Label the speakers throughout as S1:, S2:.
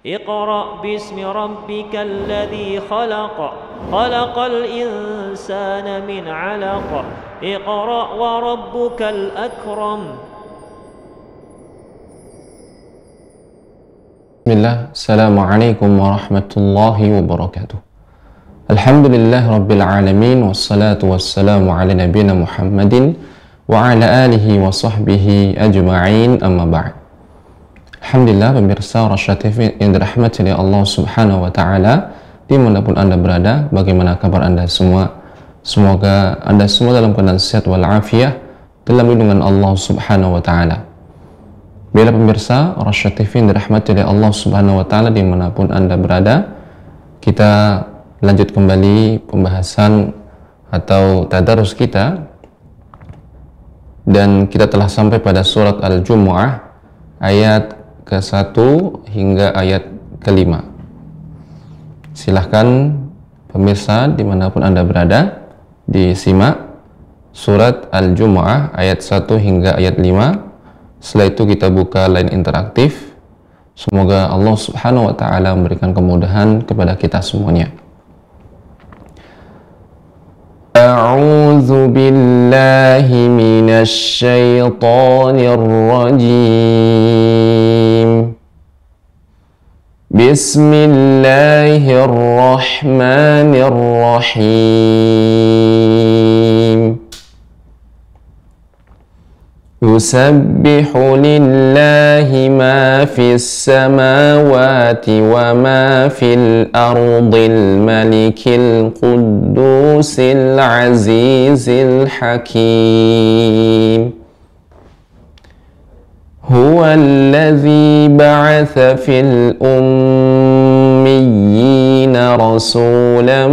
S1: اقرأ باسم ربك الذي خلق خلق الإنسان من علق اقرأ وربك الأكرم.
S2: Bismillah, Assalamualaikum warahmatullahi wabarakatuh. Alhamdulillah Rabbil Alamin, wassalatu wassalamu ala nabiyina Muhammadin wa ala alihi wa sahbihi ajma'in, amma ba'd. Alhamdulillah pemirsa Rasya TV yang dirahmati oleh Allah Subhanahu wa Ta'ala, dimanapun Anda berada, bagaimana kabar Anda semua? Semoga Anda semua dalam keadaan sehat walafiat dalam lindungan Allah Subhanahu wa Ta'ala. Bila pemirsa Rasya TV yang dirahmati oleh Allah Subhanahu wa Ta'ala, dimanapun Anda berada, kita lanjut kembali pembahasan atau tadarus kita, dan kita telah sampai pada surat Al-Jumu'ah ayat ke-1 hingga ayat ke-5. Silahkan pemirsa dimanapun Anda berada, disimak surat Al-Jumu'ah ayat 1 hingga ayat 5. Setelah itu kita buka line interaktif. Semoga Allah Subhanahu wa Ta'ala memberikan kemudahan kepada kita semuanya. A'udzu billahi minasy syaithanir rajim. Bismillahirrahmanirrahim. Yusabbihu lillahi ma fis samawati wa ma fil ardil malikil quddusil azizil hakim. Huwa alladhi ba'atha fil ummiyina rasulan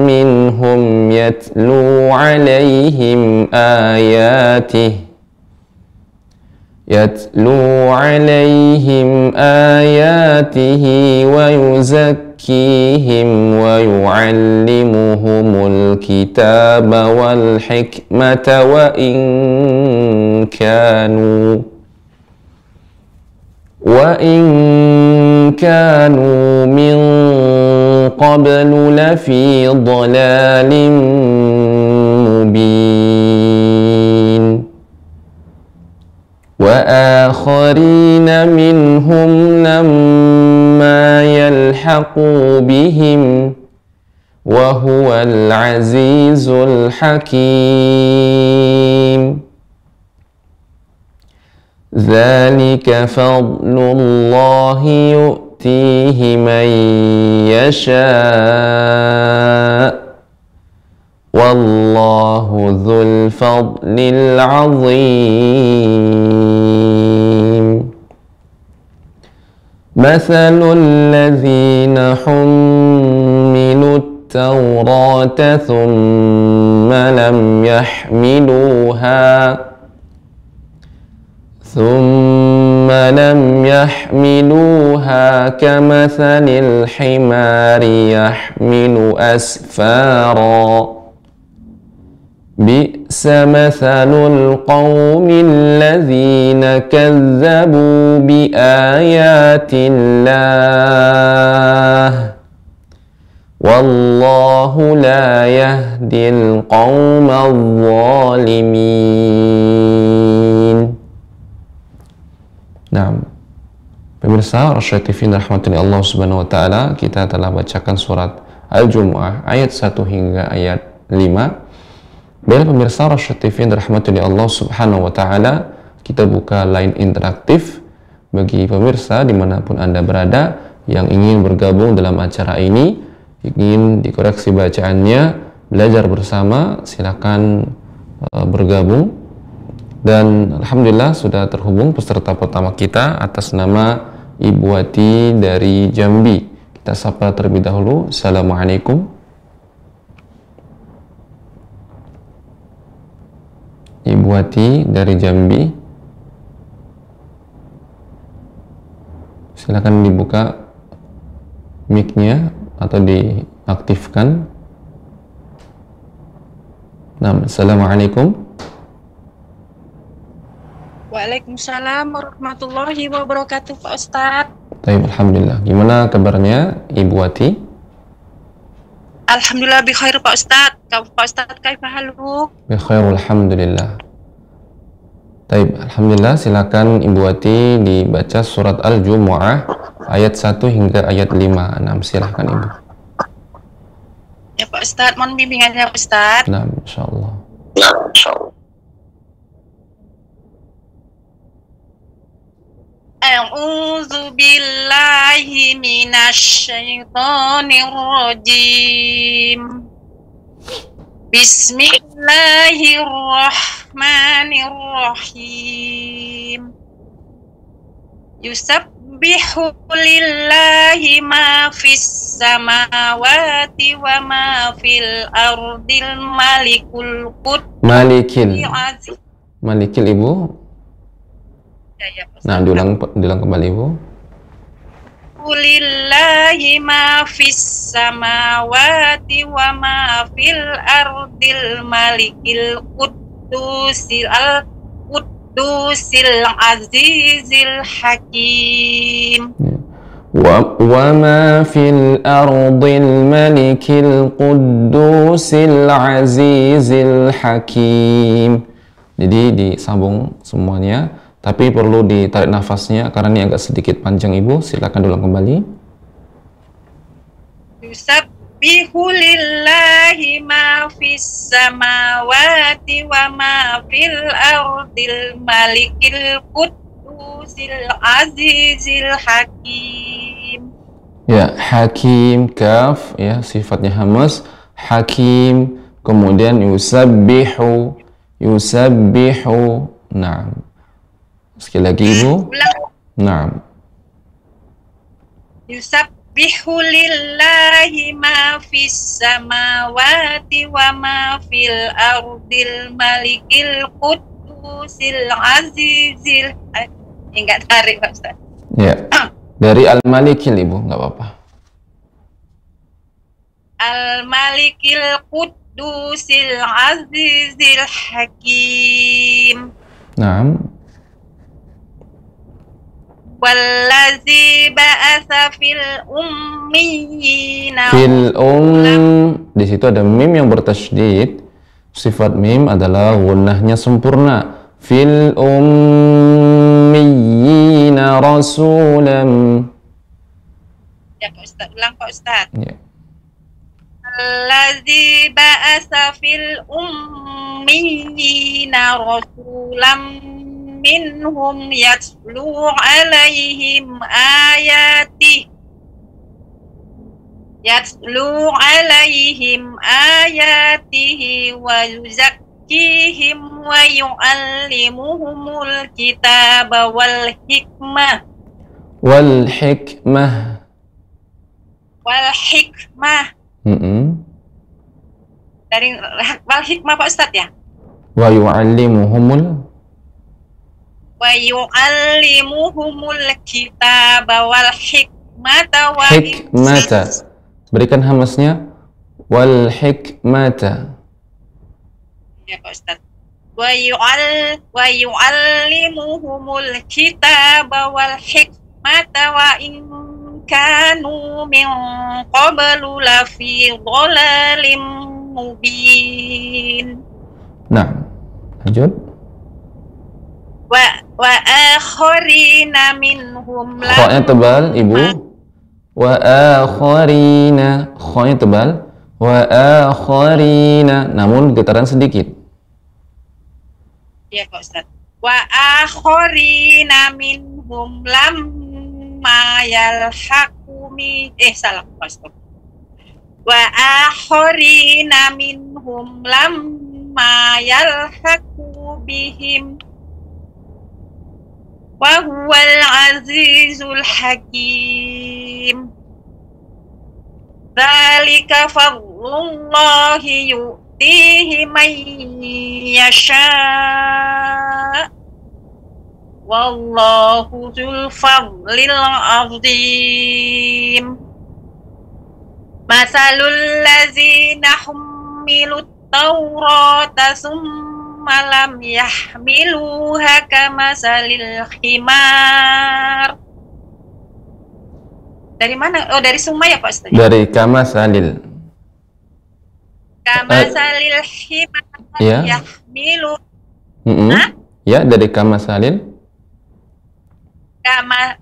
S2: minhum yatlu alayhim ayatihi wa yuzakkihim wa yu'allimuhumul kitaba wal hikmata wa in kanu min qablu lafi dhalalin mubin. Wa akharina minhum lamma yalhaqu bihim wa huwal azizul hakim. Dzalika fadlullahi yu'tihi man yasha' wallahu dzul fadlil 'azim. Mathalul ladzina hummilut tawrata thumma lam yahmiluha kamathalil himari yahmilu asfara. Bi'sa mathalul qawmil ladzina kazzabu bi ayatillah wallahu la yahdil qawmal zalimin. Nah, pemirsa Rasya TV rahmatullahi Allah Subhanahu wa Ta'ala, kita telah bacakan surat Al-Jumu'ah ayat 1 hingga ayat 5. Bila pemirsa Rasya TV rahmatullahi Allah Subhanahu wa Ta'ala, kita buka line interaktif bagi pemirsa dimanapun Anda berada yang ingin bergabung dalam acara ini, ingin dikoreksi bacaannya, belajar bersama, silakan bergabung. Dan alhamdulillah sudah terhubung peserta pertama kita atas nama Ibu Wati dari Jambi. Kita sapa terlebih dahulu. Assalamualaikum. Ibu Wati dari Jambi, silakan dibuka mic-nya atau diaktifkan. Nah, assalamualaikum.
S3: Waalaikumsalam warahmatullahi wabarakatuh, Pak Ustadz.
S2: Taib, alhamdulillah. Gimana kabarnya Ibu Wati?
S3: Alhamdulillah bi khair Pak Ustadz. Pak Ustadz kaifa haluk?
S2: Bi khair, alhamdulillah. Taib, alhamdulillah. Silakan Ibu Wati dibaca surat Al-Jumu'ah ayat 1 hingga ayat 5. Nah, silakan Ibu.
S3: Ya Pak Ustadz, mohon bimbingannya Pak Ustadz.
S2: Nah, insyaallah.
S3: A'udzu billahi minasy syaithanir rajim. Bismillahirrahmanirrahim. Yusabbihu lillahi ma fis samawati wa ma fil ardil malikul
S2: Malikil Ibu.
S3: Ya,
S2: Nah, diulang kembali Ibu.
S3: Lillahi ma fis samawati wa ma fil ardil malikil quddusil azizil hakim.
S2: Wa ma fil ardil malikil quddusil azizil hakim. Jadi disambung semuanya, tapi perlu ditarik nafasnya karena ini agak sedikit panjang Ibu. Silakan ulang kembali.
S3: Yusabbihu lillahi ma fis samawati wa ma fil ardil malikil quddusil azizil hakim.
S2: Ya, hakim, kaf, ya, sifatnya hamas. Hakim, kemudian yusabbihu. Nah, sekali lagi Ibu. Naam.
S3: Yusabbihu lillahi ma fis samawati wa ma fil ardil malikil quddusil azizil. Enggak tarik Pak Ustaz.
S2: Ya. Dari Al-Malikil Ibu, enggak apa-apa.
S3: Al-Malikil quddusil azizil hakim.
S2: Naam.
S3: Wallazi ba'atsa fil ummiyina.
S2: Di situ ada mim yang bertasydid. Sifat mim adalah gunnahnya sempurna. Fil ummiyina rasulam.
S3: Ya Pak Ustaz, ulang Pak Ustaz.
S2: Ya.
S3: Allazi ba'atsa fil ummiyina rasulam minhum yatlu alaihim ayatihi wa yuzakkihim wa yu'allimuhumul kitaba wal hikmah dari wal hikmah Pak Ustadz ya.
S2: Wa yu'allimuhumul
S3: kitaba wal hikmata wa
S2: hikmata. Berikan hamasnya. Wal hikmata.
S3: Ya Pak Ustadz. Wa yu'allimuhumul kitaba wal hikmata wa in kanu min qablu lafi dhalalin mubin.
S2: Nah, lanjut.
S3: Wa akharina minhum lam.
S2: Kha-nya tebal Ibu. Wa akharina. Kha-nya tebal. Wa akharina. Namun getaran sedikit.
S3: Iya Pak Ustaz. Wa akharina minhum lamma yalhaqu salah Pak Ustaz. Wa akharina minhum lamma yalhaqu bihim wa huwal azizul hakim. Dzalika fadlullahi yu'tihi man yasha. Wallahu dzul fadlil azim. Masalul ladzina hummilut tawrata malam yahmiluha kamasalil khimar Dari mana? Oh, dari Suma ya Pak Ustaz?
S2: Dari kamasalil.
S3: Kamasalil himar
S2: Ya.
S3: yahmilu.
S2: Hah? Ya, dari kamasalil.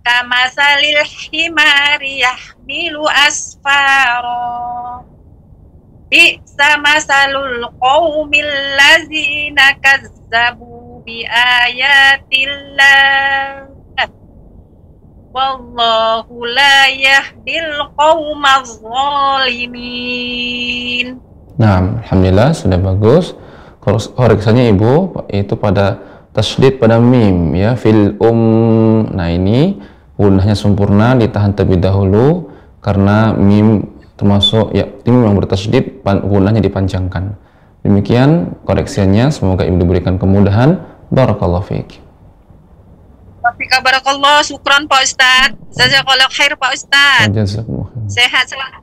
S3: Kamasalil himar yahmilu asfaro. Bi'sa masalul qaumil lazina kazzabu bi ayatillah. Wallahu la yahdil qaumaz zalimin.
S2: Nah, alhamdulillah sudah bagus. Koreksinya Ibu itu pada tasydid pada mim ya, fil Nah, ini gunahnya sempurna ditahan terlebih dahulu karena mim termasuk ya mim yang bertasydid gunahnya dipanjangkan. Demikian koreksinya, semoga Ibu diberikan kemudahan. Barakallahu fiik.
S3: Wafika barakallah, syukran Pak Ustaz. Jazakallah khair Pak Ustaz.
S2: Jazakumullah khair.
S3: Sehat selalu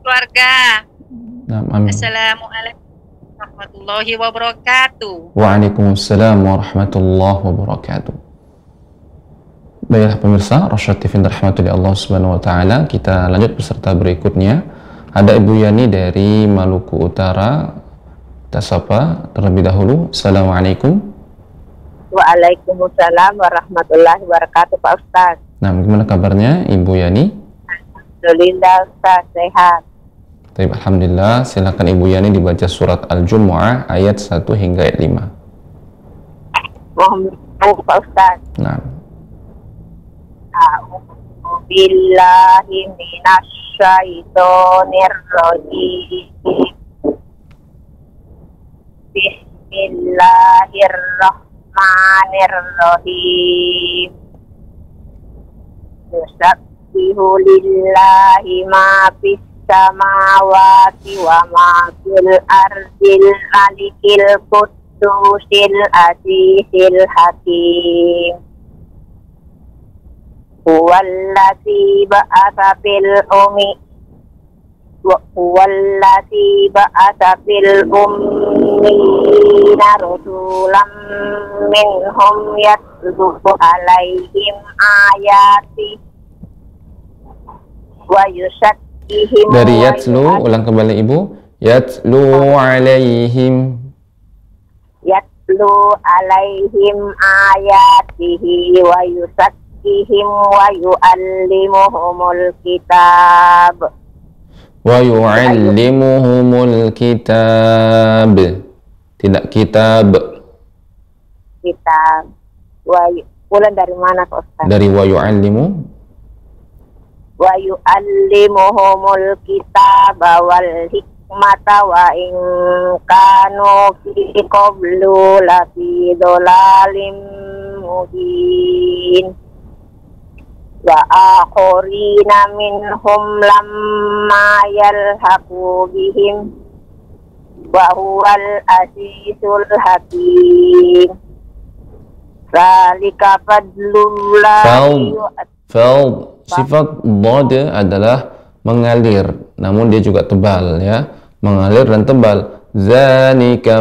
S3: keluarga.
S2: Nah, amin.
S3: Assalamualaikum warahmatullahi wabarakatuh.
S2: Waalaikumsalam warahmatullahi wabarakatuh. Baiklah pemirsa Rosyad TV rahmatullahi Allah Subhanahu wa taala, kita lanjut peserta berikutnya. Ada Ibu Yani dari Maluku Utara. Kita sapa terlebih dahulu. Assalamualaikum.
S4: Waalaikumsalam warahmatullahi wabarakatuh Pak Ustaz.
S2: Nah, gimana kabarnya Ibu Yani?
S4: Alhamdulillah Ustaz, sehat.
S2: Baik, alhamdulillah. Silakan Ibu Yani dibaca surat Al-Jumu'ah ayat 1 hingga ayat 5.
S4: Mohon maaf Pak Ustaz.
S2: Nah.
S4: A'udzu billahi minasyaitonir rajim. Bismillahirrahmanirrahim. Yusabbihu lillahi ma fis samawati wa ma fil ardil malikil quddusil azizil hakim. Huwallazi ba'atha fil ummiyina rasulam minhum yatlu alaihim ayati wa yusakkihim.
S2: Dari yatlu, ulang kembali Ibu. Yatlu alaihim.
S4: Yatlu alaihim ayatihi wa yusakkihim wa yu'allimuhumul kitab.
S2: Wa yu'allimuhumul kitab. Tidak kitab.
S4: Kitab. Ulang dari mana Pak Ustaz?
S2: Dari wa yu'allimu.
S4: Wa yu'allimuhumul kitab wal hikmata wa in kanu fi qablu lafi dhalalim mubin. Wa akhirina minhum lamma yalhaqu bihim wa huwal azizul hakim. Zalika fadlullahi.
S2: Sifat dhad adalah mengalir, namun dia juga tebal ya, mengalir dan tebal. Zalika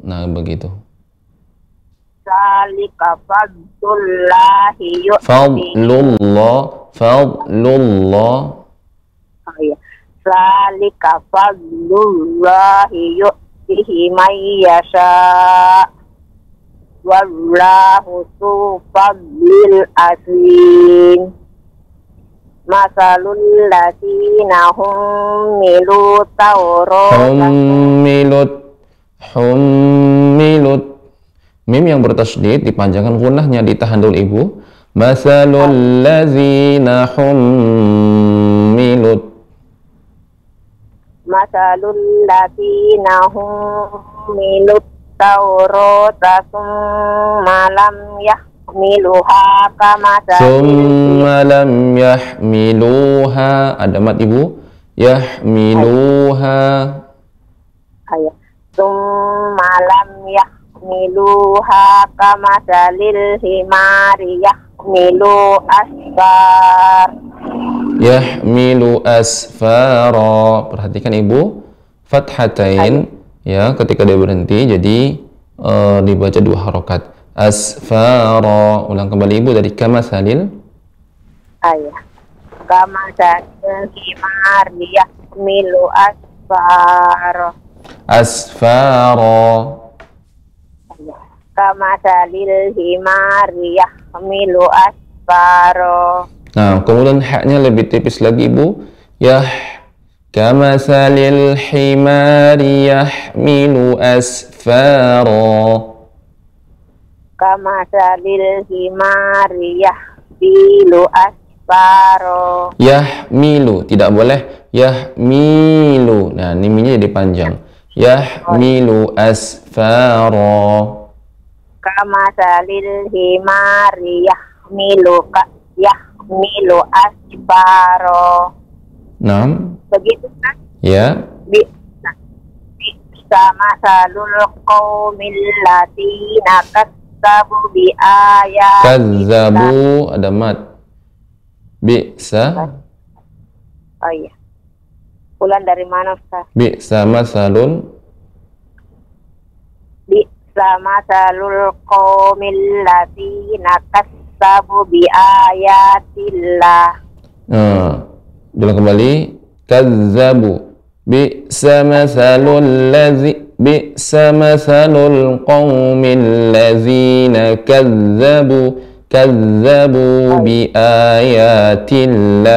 S2: nah begitu.
S4: Zalika fadlullahi
S2: fadlullah.
S4: Oh iya. Zalika fadlullahi yu'tihi man yasha. Wallahu zu fadlil azim. Masalul ladzina hummilu tawrata
S2: hummilut. Mim yang bertasydid dipanjangkan gunahnya, ditahan dulu Ibu. Masalul ladzina hummilut.
S4: Masalul ladzina hummilut tawrata summa lam yahmiluha
S2: summa lam yahmiluha. Ada mat Ibu. Yahmiluha.
S4: Ayat. Summa lam yahmiluha kamasalil himari yahmilu asfar.
S2: Yahmilu asfara. Perhatikan Ibu, fathatain ya ketika dia berhenti, jadi dibaca 2 harokat. Asfara. Ulang kembali Ibu dari kamasalil.
S4: ayah. Kama salil himar yahmilu asfaro.
S2: Asfaro.
S4: Kama salil himar yahmilu asfaro.
S2: Nah, kemudian haknya lebih tipis lagi, Ibu. Kama salil himar yahmilu asfaro.
S4: Kama salil himar yahmilu asfaro.
S2: Yahmilu, tidak boleh yahmilu. Nah, miminya jadi panjang. Yahmilu asfaro.
S4: Kama salil himar yahmilu asfaro.
S2: Nah,
S4: Begitu kan?
S2: ya.
S4: Sama salul qaumil ladina kazzabu bi ayatina.
S2: Kazzabu ada mat. Bi'sa.
S4: Oh iya. Ulan dari mana, Ustaz?
S2: Bi'sa masalun.
S4: Sama salul qaumil ladina kazzabu bi ayatillah.
S2: Ulang kembali. Kazzabu. Bi'sa masalul qaumil ladzina kazzabu bi ayatillah.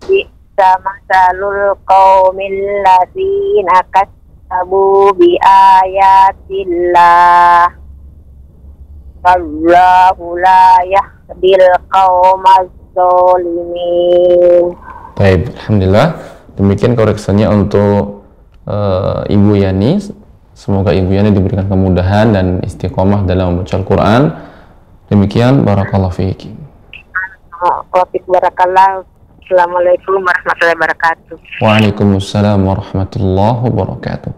S4: Bi'sa masalul qaumil ladzina kazzabu bi ayatillah. Wallahu la yahdil qaumaz zalimin.
S2: Baik, alhamdulillah. Demikian koreksinya untuk Ibu Yani. Semoga Ibu Yani diberikan kemudahan dan istiqomah dalam membaca Al-Quran. Demikian, barakallahu fiiki.
S4: Barakallah. Assalamualaikum warahmatullahi wabarakatuh.
S2: Waalaikumsalam warahmatullahi wabarakatuh.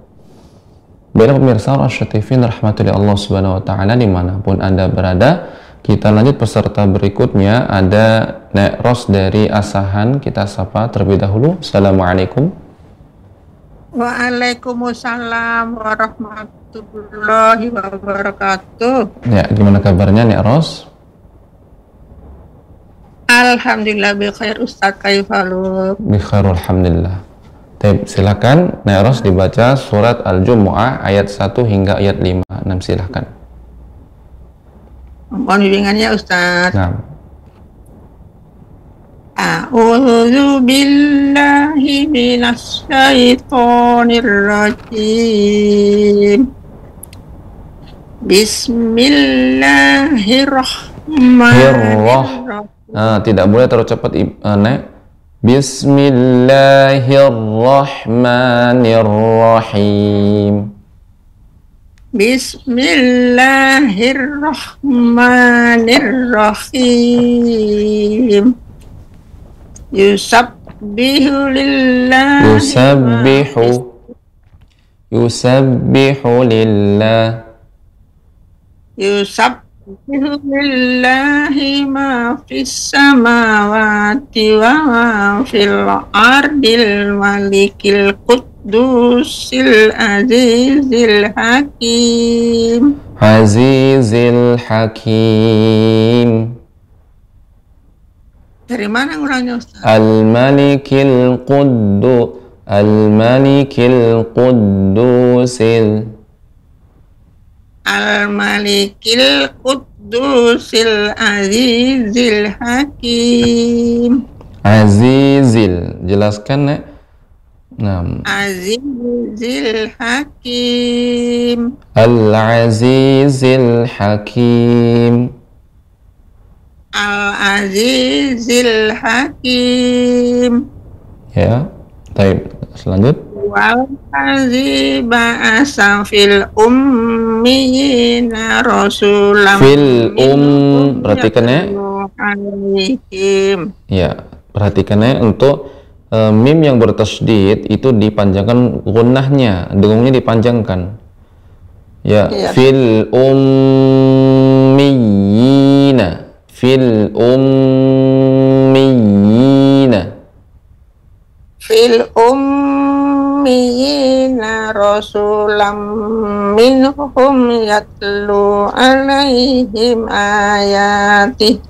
S2: Baiklah pemirsa Rasyadifin rahmatullahi Allah subhanahu wa ta'ala dimanapun Anda berada. Kita lanjut peserta berikutnya. Ada Nek Ros dari Asahan. Kita sapa terlebih dahulu. Assalamualaikum.
S5: Waalaikumsalam warahmatullahi wabarakatuh.
S2: Ya, gimana kabarnya Nek Ros?
S5: Alhamdulillah bi khair Ustaz, kaifalu?
S2: Bi khair alhamdulillah. Baik, silakan Nek Ros dibaca surat Al-Jumu'ah ayat 1 hingga ayat 5. Silakan.
S5: Mohon bimbingannya Ustaz.
S2: Nah.
S5: A'udzu billahi minasy syaithanir rajim. Bismillahirrahmanirrahim.
S2: Tidak boleh terlalu cepat, Nek. Bismillahirrahmanirrahim.
S5: Bismillahirrahmanirrahim. Yusabbihu lillah. Yusabbihu lillah. Yusabbihu lillahi ma fis samawati wa ma fil ardil malikil quddusil azizil hakim.
S2: Azizil hakim.
S5: Dari mana ngurangnya Ustaz?
S2: Al-malikil quddusil
S5: Al-malikil quddusil azizil hakim.
S2: Azizil, jelaskan Nek. Nah.
S5: Azizil hakim.
S2: Al-azizil hakim.
S5: Al-azizil hakim.
S2: Ya, baik. Selanjut.
S5: Wallazi ba'asa fil ummiyina rasulam.
S2: Fil perhatikannya. Ya, perhatikannya untuk mim yang bertasydid itu dipanjangkan gunnahnya, dengungnya dipanjangkan. Ya, fil ummiyina. Fil ummiyina.
S5: Fil ummiyina rasulam minhum yatlu alaihim ayatih.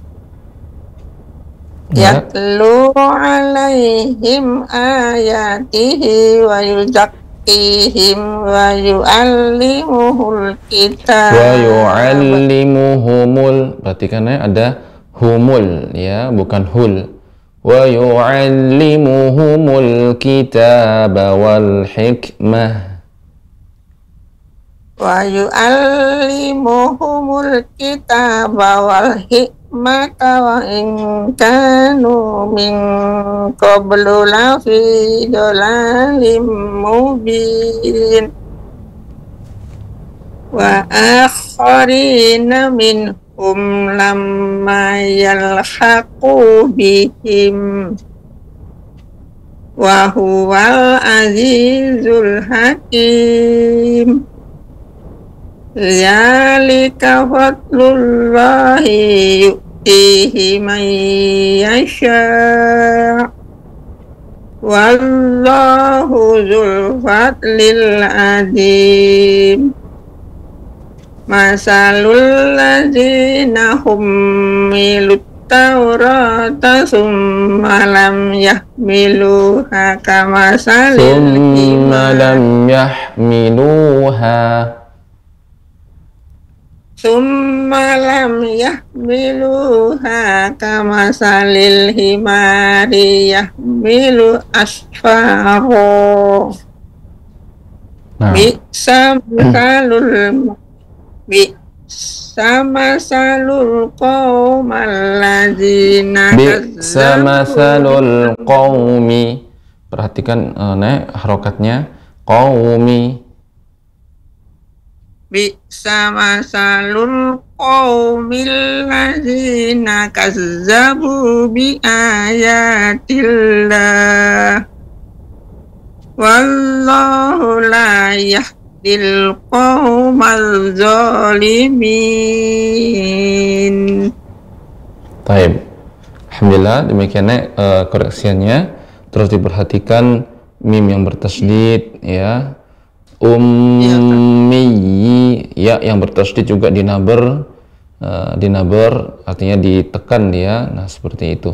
S5: Yatlu alaihim ayatihi wa yuzakkihim wa yu'allimuhul kitab.
S2: Wa yu'allimuhumul, perhatikan ya, ada humul ya, bukan hul. Wa yu'allimuhumul kitab wal hikmah.
S5: Wa yu'allimuhumul kitab wal hikmata wa in kanu min qablu lafi dhalalin mubin. Wa akharina minhum lamma yalhaqu bihim wa huwal azizul hakim. Zalika fadlullahi yu'tihi man yasha' wallahu dzul fadlil adzim. Masalul ladzina hummilut taurata summa lam yahmiluha kamasalil
S2: Summa lam yahmiluha.
S5: Summa lam yahmiluha kamasalil himari yahmilu asfaro.
S2: Nah,
S5: Bi'sa masalul qawmal ladzina
S2: bi'sa masalul qaumi. Perhatikan harokatnya, qaumi.
S5: Bi'sa masalul qawmil ladzina kazzabu bi ayatillah wallahu la yahdil qawmal zalimin.
S2: Taib. Alhamdulillah, demikian koreksiannya. Terus diperhatikan mim yang bertasydid ya. Ummi, ya yang bertasydid juga dinaber, artinya ditekan dia. Nah, seperti itu.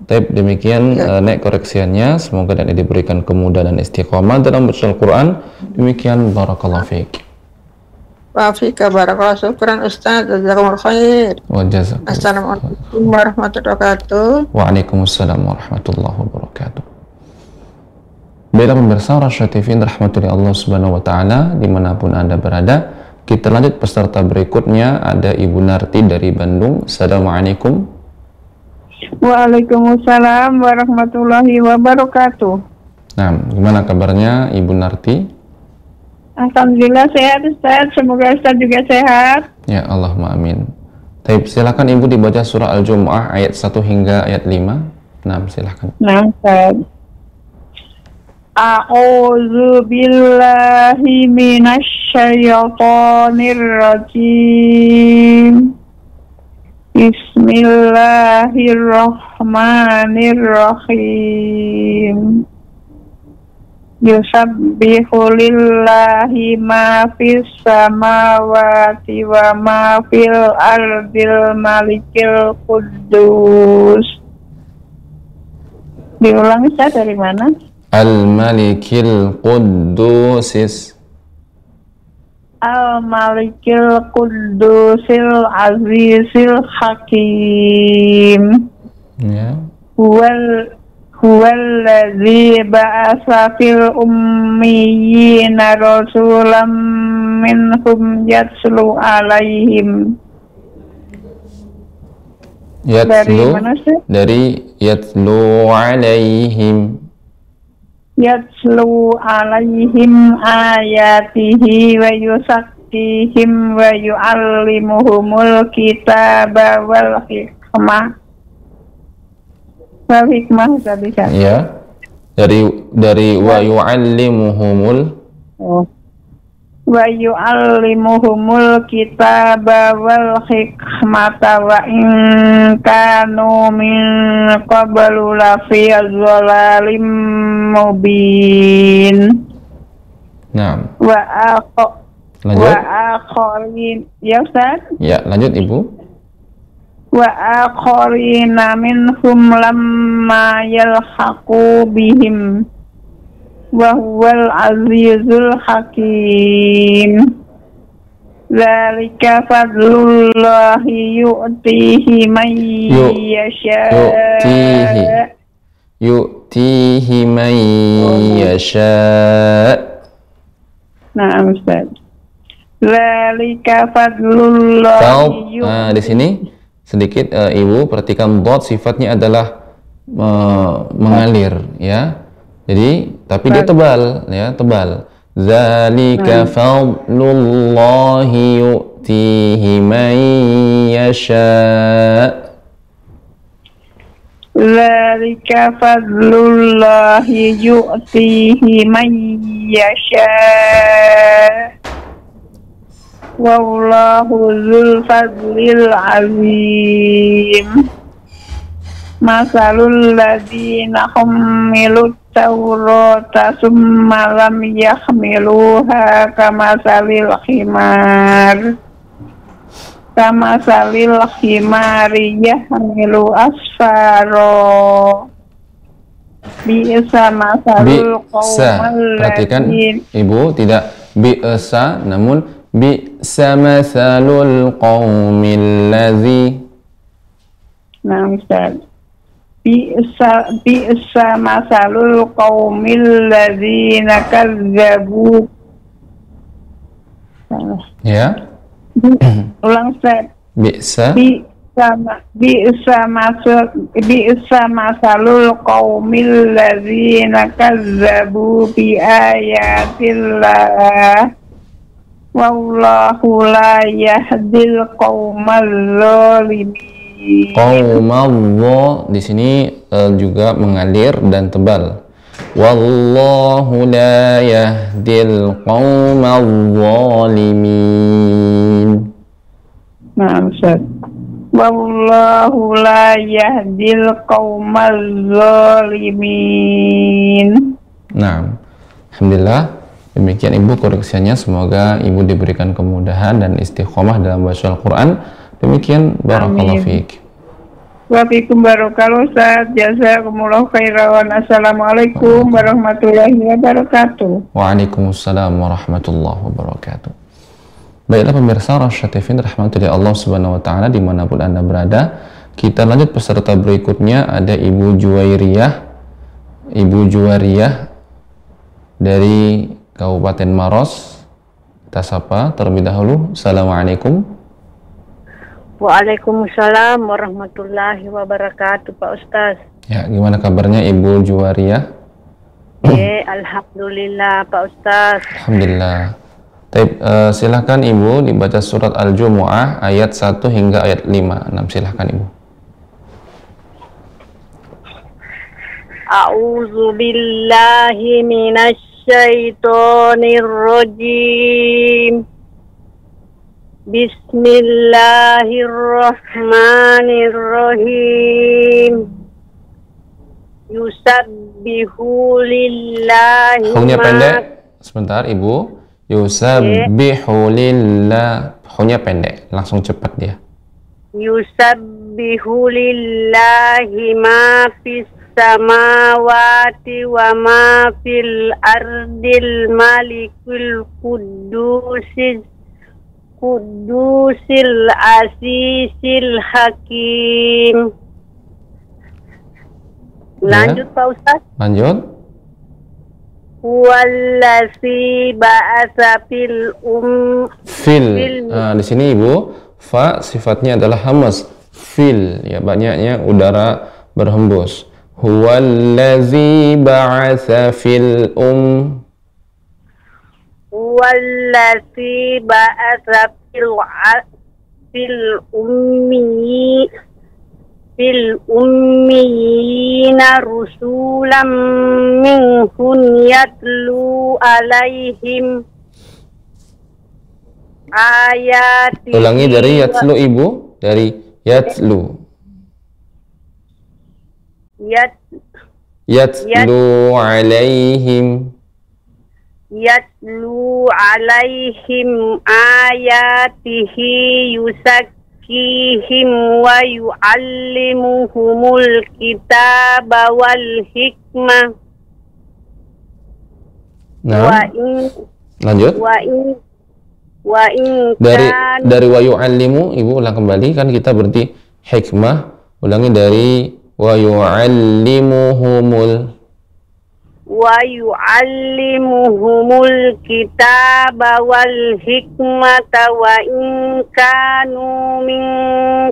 S2: Taib, demikian koreksiannya. Semoga dan diberikan kemudahan dan istiqomah dalam membaca Al-Qur'an. Demikian, barakallahu fiik.
S5: Wa fika barakallahu, syukran Ustaz, jazakumullah khair.
S2: Wa jazakallahu.
S5: Assalamualaikum warahmatullahi wabarakatuh.
S2: Waalaikumsalam warahmatullahi wabarakatuh. Baiklah pemirsa Rasya TV rahmatullahi Allah subhanahu wa ta'ala dimanapun Anda berada, kita lanjut peserta berikutnya. Ada Ibu Narti dari Bandung. Assalamualaikum.
S6: Waalaikumsalam warahmatullahi wabarakatuh.
S2: Nah, gimana kabarnya Ibu Narti?
S6: Alhamdulillah sehat Ustaz, semoga Ustaz juga sehat.
S2: Ya, Allahumma amin. Taib, silakan Ibu dibaca surah Al-Jumu'ah ayat 1 hingga ayat 5. Nah, silakan.
S6: Nah, Ustaz. A'udzu billahi minasy syaithanir rajim. Bismillahirrahmanirrahim. Yusabbihu lillahi ma fis samawati wa ma fil ardil malikil quddus. Diulangi Ustaz, dari mana?
S2: Al-Malikil Quddusis.
S6: Al-Malikil Quddusil Azizil Hakim.
S2: Ya.
S6: Huwallazi ba'asa fil ummiyina rasulam minhum yatslu alaihim. Dari mana sih?
S2: Dari yatlu alaihim.
S6: Yatslu alaihim ayatihi wa yusakkihim wa yu'allimuhumul kitaba wal hikmah. Wal hikmah tadi kan?
S2: Ya. Dari wa yu'allimuhumul.
S6: Oh. Wa yu'allimuhumul kitaba wal hikmata wa in kanu min qablu lafi dhalalin mubin.
S2: Nah.
S6: Wa akharin, ya Ustaz?
S2: Ya, lanjut Ibu.
S6: wa akharina minhum lamma yalhaqu bihim wa huwal azizul hakim. Dzalika fadlullahi yu'tihi man yasha.
S2: Yu'tihi man yasha.
S6: Nah, Ustaz. Dzalika fadlullahi
S2: Nah, di sini sedikit Ibu perhatikan dot sifatnya adalah mengalir ya. Jadi tapi dia tebal ya, tebal. Zalika fadlullahi yu'tihi man yasha.
S6: Zalika fadlullahi yu'tihi man yasha. Wallahu dzul fadlil azim. Masalul ladzina humilut Taurata summa lam yahmiluha kamasalil himari yahmilu asfaro. Bi'sa masalul qaumal
S2: perhatikan Ibu, tidak bi'sa namun bi'sa masalul qaumil ladzi.
S6: Nah, Ustaz. Bi'sa masalul qaumil ladzina kazzabu.
S2: Ya.
S6: Ulang, Ustaz.
S2: Bi'sa
S6: masalul qaumil ladzina kazzabu bi ayatillah. Wallahu la yahdil qaumal zalimin.
S2: Qaumadh di sini juga mengalir dan tebal. Wallahu la yahdil qaumadh zalimin.
S6: Nah, Ustaz. Wallahu la yahdil qaumadh zalimin.
S2: Nah, alhamdulillah demikian Ibu koreksinya. Semoga Ibu diberikan kemudahan dan istiqomah dalam baca Al-Quran. Demikian, barakallahu fiik.
S6: Wa fiikum barakallahu Ustaz. Jazakumullahu khairan. Assalamualaikum warahmatullahi wabarakatuh.
S2: Waalaikumsalam warahmatullahi wabarakatuh. Baiklah pemirsa Rasya TV rahmatullahi Allah subhanahu wa ta'ala dimanapun Anda berada. Kita lanjut peserta berikutnya, ada Ibu Juwariyah dari Kabupaten Maros. Kita sapa terlebih dahulu. Assalamualaikum.
S7: Waalaikumsalam warahmatullahi wabarakatuh, Pak Ustaz.
S2: Ya, gimana kabarnya Ibu Juwariyah?
S7: Alhamdulillah, Pak Ustaz.
S2: Alhamdulillah. Silahkan Ibu dibaca surat Al-Jumu'ah ayat 1 hingga ayat 5. Silahkan Ibu.
S7: A'udzu billahi minasy syaithanir rajim. Bismillahirrahmanirrahim. Yusabbihu lillahi
S2: Hunya pendek. Sebentar Ibu. Yusabbihu lillah. Hunya pendek. Langsung cepat dia.
S7: Yusabbihu lillahi ma fis samawati wa ma fil ardil malikul Kudusil Asisil Hakim. Lanjut ya. Pak Ustaz.
S2: Lanjut.
S7: Wallazi ba'atsa fil
S2: di sini Ibu, fa sifatnya adalah hamas. Fil ya, banyaknya udara berhembus. Huwallazi ba'atsa fil
S7: Wallazi ba'atsa fil ummiyina rusulan minhum yatlu alaihim ayati.
S2: Ulangi dari yatlu Ibu, dari yatlu. Yatlu alaihim. Yatlu
S7: alaihim ayatihi yuzakkihim wa yu'allimuhumul kitaba wal hikmah.
S2: Nah, lanjut.
S7: Wa in
S2: Dari wa yu'allimu, Ibu ulang kembali, kan kita berarti hikmah, ulangi dari wa yu'allimuhumul
S7: kitaba wal hikmata wa in kanu min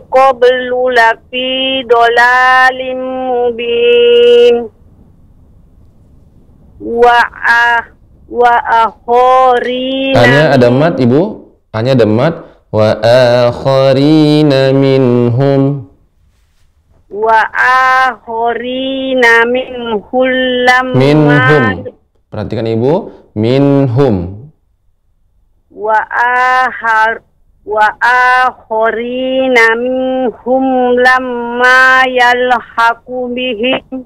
S7: qablu lafi dolalin mubin. Wa akhorina.
S2: Hanya ada mat, Ibu. Hanya ada mat. Wa akharina minhum.
S7: Wa akhorina minhum lamma.
S2: Minhum. Perhatikan Ibu. Minhum.
S7: Wa akhorina minhum lamma yalhaqu bihim.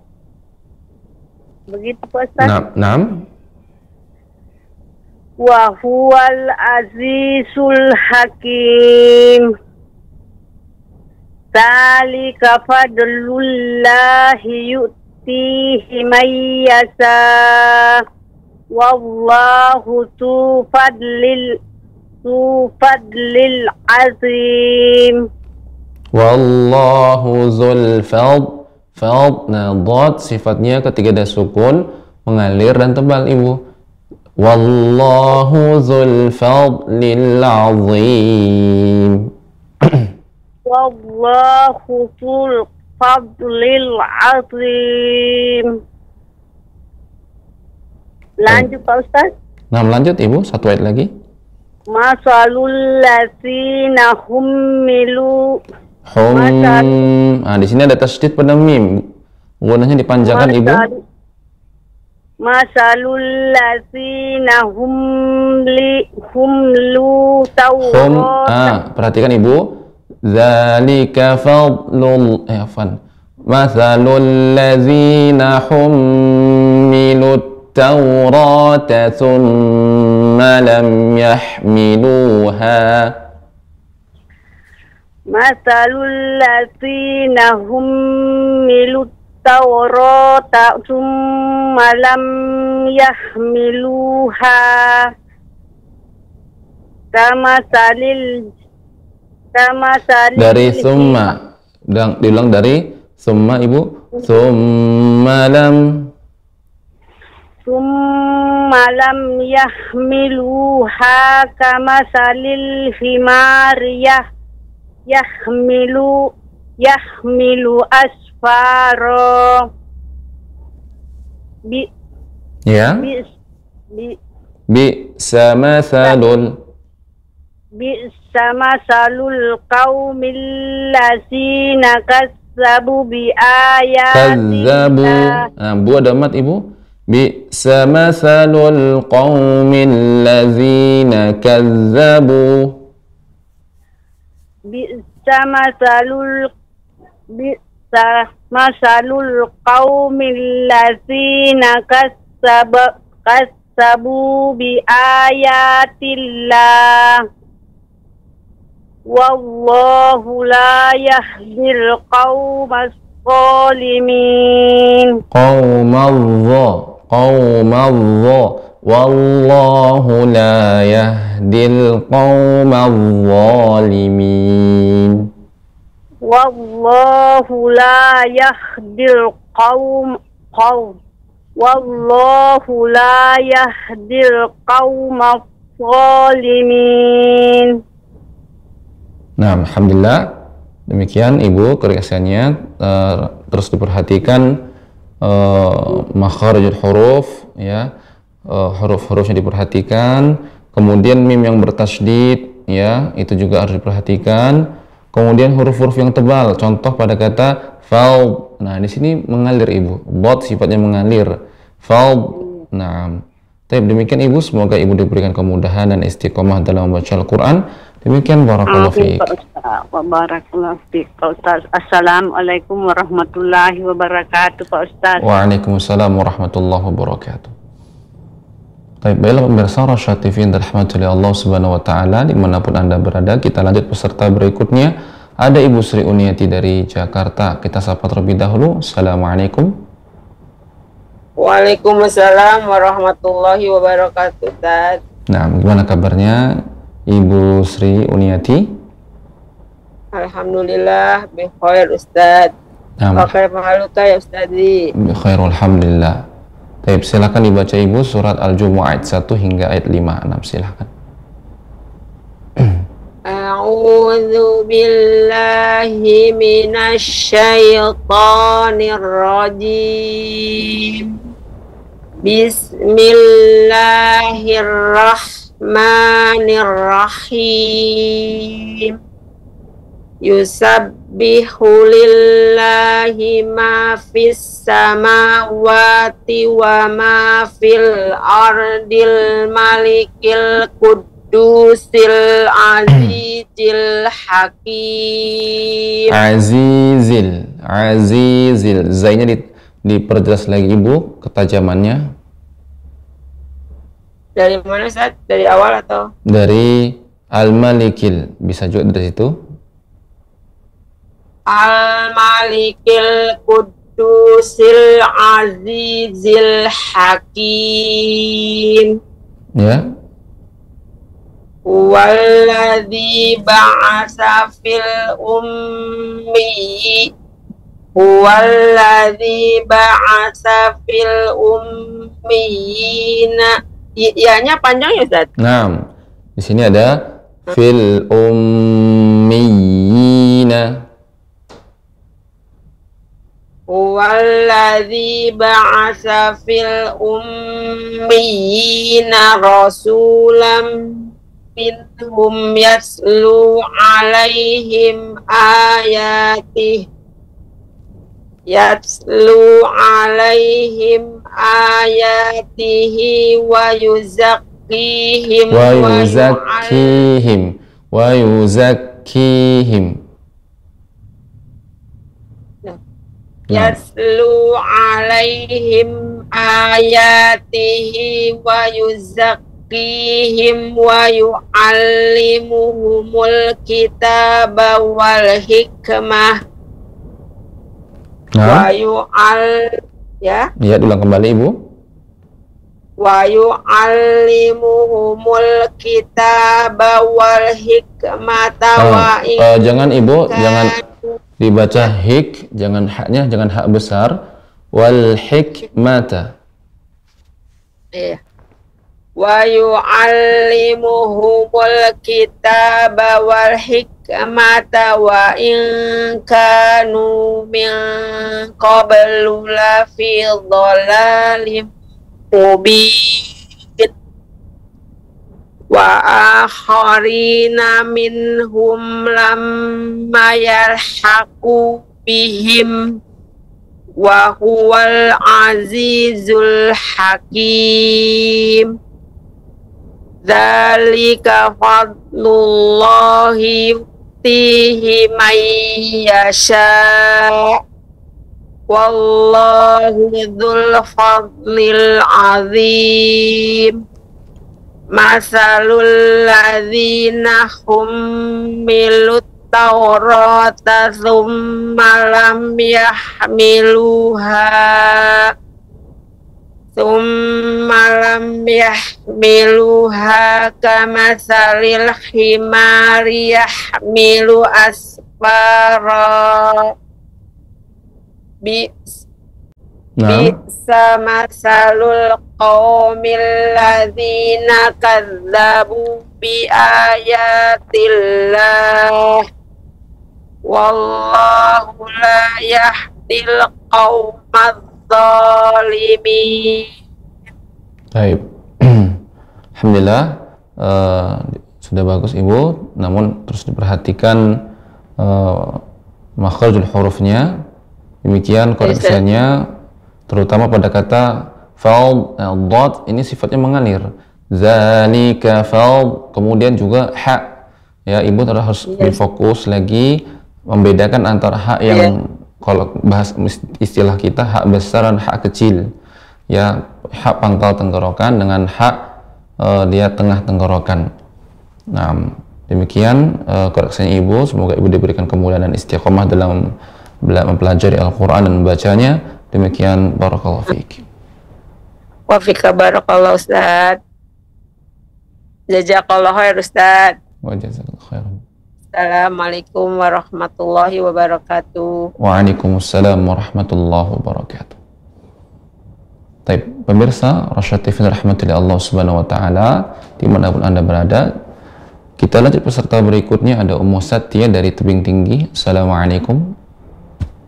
S7: Begitu Pak Ustaz.
S2: Naam.
S7: Wa huwal azizul hakim. Dzalika fadlullahi yu'tihi man yasha. Wallahu tu fadlil azim.
S2: Wallahu dzul fadl. Nah, dot sifatnya ketika ada sukun mengalir dan tebal, Ibu. Wallahu dzul fadlil azim.
S7: Wallahu dzul fadlil azim. Lanjut Pak Ustaz.
S2: Nah, lanjut Ibu, satu ayat lagi.
S7: Masalul ladzina hummilu.
S2: Nah, di sini ada tasydid pada mim. Gunanya dipanjangkan, Ibu.
S7: Masalul ladzina humlu tawrata.
S2: Perhatikan Ibu. Dzalika fadlul Masalul ladzina hummilut tawrata thumma lam yahmiluha.
S7: Masalul ladzina hummilut tawrata tsumma lam yahmiluha kama salil
S2: dari summa, diulang dari summa, Ibu. Summa lam
S7: yahmiluha kama salil himariyah yahmilu asfaro
S2: sama
S7: salul qaumil lazina kazzabu bi ayatina.
S2: Bu ada mat, Ibu. Sama salul qaumil lazina kazzabu.
S7: Masalul qaumil ladzina kassabu bi ayatillah wallahu la yahdil qaumas zalimin.
S2: Wallahu la yahdil qaumadh zalimin.
S7: Wallahu la yahdil qaumadh zalimin.
S2: Nah, alhamdulillah. Demikian Ibu keresahannya. Terus diperhatikan makharijul huruf, ya, huruf-hurufnya diperhatikan. Kemudian mim yang bertasydid, ya, itu juga harus diperhatikan. Kemudian huruf-huruf yang tebal, contoh pada kata fald. Nah, di sini mengalir, Ibu. Bot sifatnya mengalir. Fald. Nah, demikian Ibu, semoga Ibu diberikan kemudahan dan istiqomah dalam membaca Al-Qur'an. Demikian, barakallahu fiik.
S7: Barakallahu fiik, Pak Ustaz. Assalamualaikum warahmatullahi wabarakatuh, Pak Ustaz.
S2: Waalaikumsalam warahmatullahi wabarakatuh. Baiklah pemirsa Rasyad TV yang dirahmati oleh Allah Subhanahu wa taala, dimanapun Anda berada, kita lanjut peserta berikutnya. Ada Ibu Sri Uniati dari Jakarta. Kita sapa terlebih dahulu. Assalamualaikum.
S5: Waalaikumsalam warahmatullahi wabarakatuh, Ustaz.
S2: Nah, gimana kabarnya Ibu Sri Uniati?
S5: Alhamdulillah, bikhair, Ustaz.
S2: Nah,
S5: Pakai pahaluka ya, Ustazi.
S2: khairul alhamdulillah. Baik, silakan dibaca Ibu surat Al-Jumu'ah ayat 1 hingga ayat 5. Silakan.
S5: A'udzu billahi minasy syaithanir rajim. Bismillahirrahmanirrahim. Yusabbihu lillahi ma fis samawati wa ma fil ardil malikil qudusil azizil hakim.
S2: Azizil. Zainya diperjelas lagi Ibu ketajamannya.
S5: Dari mana, Ustaz? Dari awal atau?
S2: Dari Al-Malikil. Bisa juga dari situ.
S5: Al-Malikil Qudusil Azizil Hakim.
S2: Ya.
S5: Walladzi ba'asa fil ummi. Walladzi ba'asa fil ummiyina. Iya-nya panjang ya, Ustaz?
S2: Nah, di sini ada fil ummiyina.
S5: Walladzi ba'asa fil ummiyina rasulam minhum yatlu alaihim ayatihi wa yuzakkihim. Yatlu alaihim ayatihi wa yuzakkihim wa yu'allimuhumul kitaba wal hikmah.
S2: Nah,
S5: ya,
S2: ulang kembali Ibu.
S5: Wa yu'allimuhumul kitaba wal hikmata wa
S2: jangan Ibu, jangan dibaca hik, jangan haknya, jangan hak besar. Wal hikmata.
S5: Iya. Wa yu'allimuhumul kitaba wal hikmata wa in kanu min qablu la fi dhalalim mubin wa akharina minhum lamma yalhaqu bihim wa huwal azizul hakim. Dzalika fadlullahi yu'tihi man yasha' wallahu dzul fadlil azim. Masalul ladzina hummilut Taurata thumma lam yahmiluha kamathalil himari yahmilu asfara. Bisa masalul qaumil ladzina kadzabu bi ayatillah wallahu la yahdil qaumadz zalimin.
S2: Baik. Alhamdulillah, sudah bagus Ibu, namun terus diperhatikan makhrajul hurufnya, demikian koreksinya, terutama pada kata fal, dot ini sifatnya mengalir. Zalika fal, kemudian juga hak. Ya, Ibu harus berfokus lagi membedakan antara hak yang kalau bahas istilah kita hak besar dan hak kecil. Ya, hak pangkal tenggorokan dengan hak dia tengah tenggorokan. Nah, Demikian koreksinya Ibu, semoga Ibu diberikan kemudahan dan istiqomah dalam mempelajari Al-Quran dan membacanya. Demikian, barakallahu fiik.
S5: Wa fika barakallah Ustaz. Jazakallah khair Ustaz.
S2: Wa jazakallahu khairan.
S5: Assalamualaikum warahmatullahi wabarakatuh.
S2: Waalaikumsalam warahmatullahi wabarakatuh. Baik, pemirsa Rasyad TV rahmatullahi Allah Subhanahu wa taala, dimanapun Anda berada, kita lanjut peserta berikutnya. Ada Ummu Satya dari Tebing Tinggi. Assalamualaikum.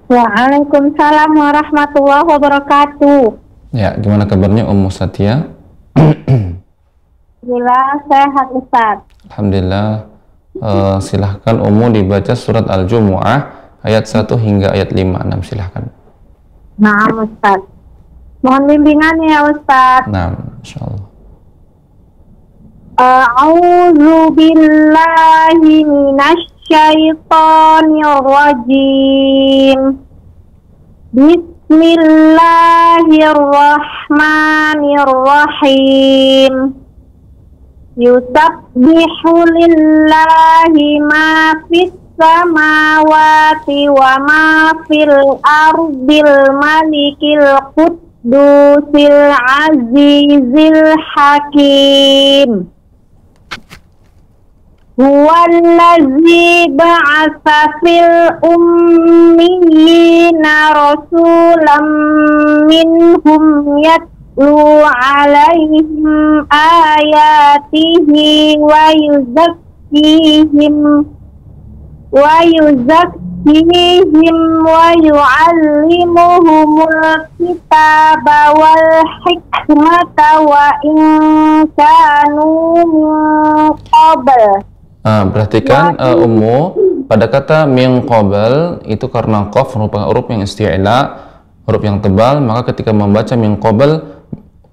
S6: Waalaikumsalam warahmatullahi wabarakatuh.
S2: Ya, gimana kabarnya Ummu Satya?
S6: Alhamdulillah sehat Ustaz.
S2: Alhamdulillah. Silahkan Ummu dibaca surat Al-Jumu'ah ayat 1 hingga ayat 56. Silahkan.
S6: Nah Ustaz, mohon bimbingannya ya Ustaz.
S2: Nah, insyaallah.
S6: A'udzu billahi minasy syaithanir rajim. Bismillahirrahmanirrahim. Yusabbihu lillahi ma fis samawati wa ma fil ardil malikil quddusil azizil hakim. Huwallazi ba'atsa fil ummiyina rasulam minhum yatlu alaihim ayatihi wa yuzakkihim wa yu'allimuhumul kitaba wal hikmata wa in kanu min qabl.
S2: Perhatikan Ummu, pada kata min qabl itu karena qaf merupakan huruf yang isti'la, huruf yang tebal, maka ketika membaca min qabl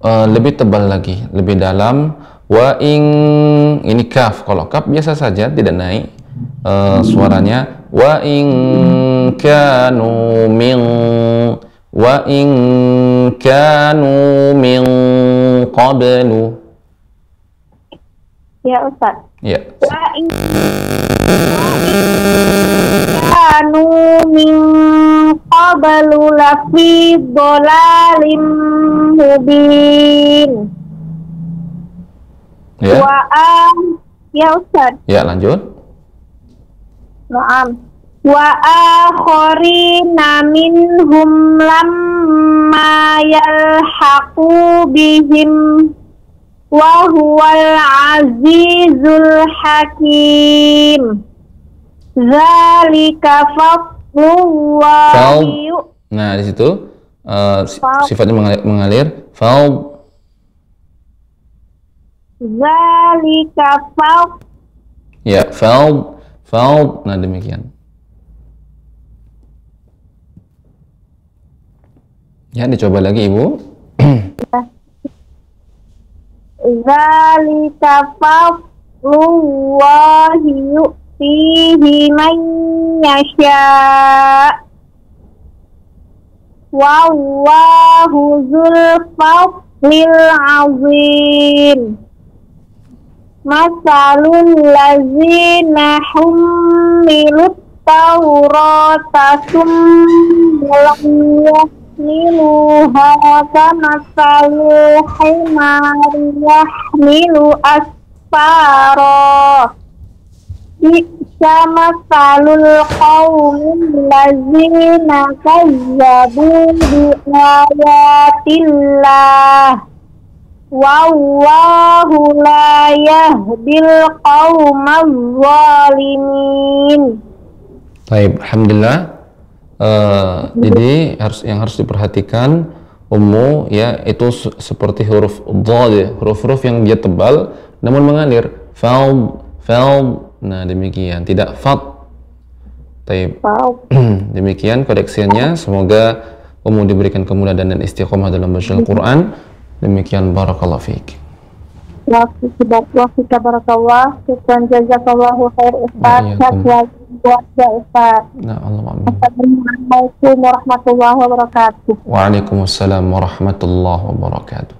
S2: lebih tebal lagi, lebih dalam. Wa in, ini kaf, kalau kaf biasa saja tidak naik suaranya. Wa in kanu min qablu.
S6: Ya Ustaz.
S2: Ya.
S6: Wa in kanu min qablu lafi dhalalim mubin.
S2: Ya.
S6: Ya Ustaz.
S2: Ya, lanjut.
S6: Naam. Wa akharina minhum lamma yalhaqu bihim wa huwal azizul hakim. Zalika fadlullahi.
S2: Nah, di situ sifatnya mengalir.
S6: Zalika fadl.
S2: Ya, nah demikian. Ya, dicoba lagi Ibu.
S6: Zalika fadlullahi yu'tihi man yasha. Wallahu dzul fadlil azim. Masalul ladzina hummilut tawrata summa yahmiluha kamasalil himari yahmilu asfara. Bi'sa masalul qawmil ladzina kazzabu biayatillah. Wallahu la yahdil qaumal zalimin.
S2: Baik, alhamdulillah. Jadi yang harus diperhatikan Ummu, ya, itu seperti huruf dhad, huruf-huruf yang dia tebal namun mengalir. Fal. Nah, demikian, tidak fat. Baik. Demikian koreksinya. Semoga Ummu diberikan kemudahan dan istiqomah dalam membaca Al-Quran. Demikian, barakallahu fiik.
S6: Wa fika barakallah. Syukran jazakallahu khair Ustaz. Ustaz.
S2: Nah, Allah amin.
S6: Assalamualaikum warahmatullahi wabarakatuh.
S2: Waalaikumsalam warahmatullahi wabarakatuh.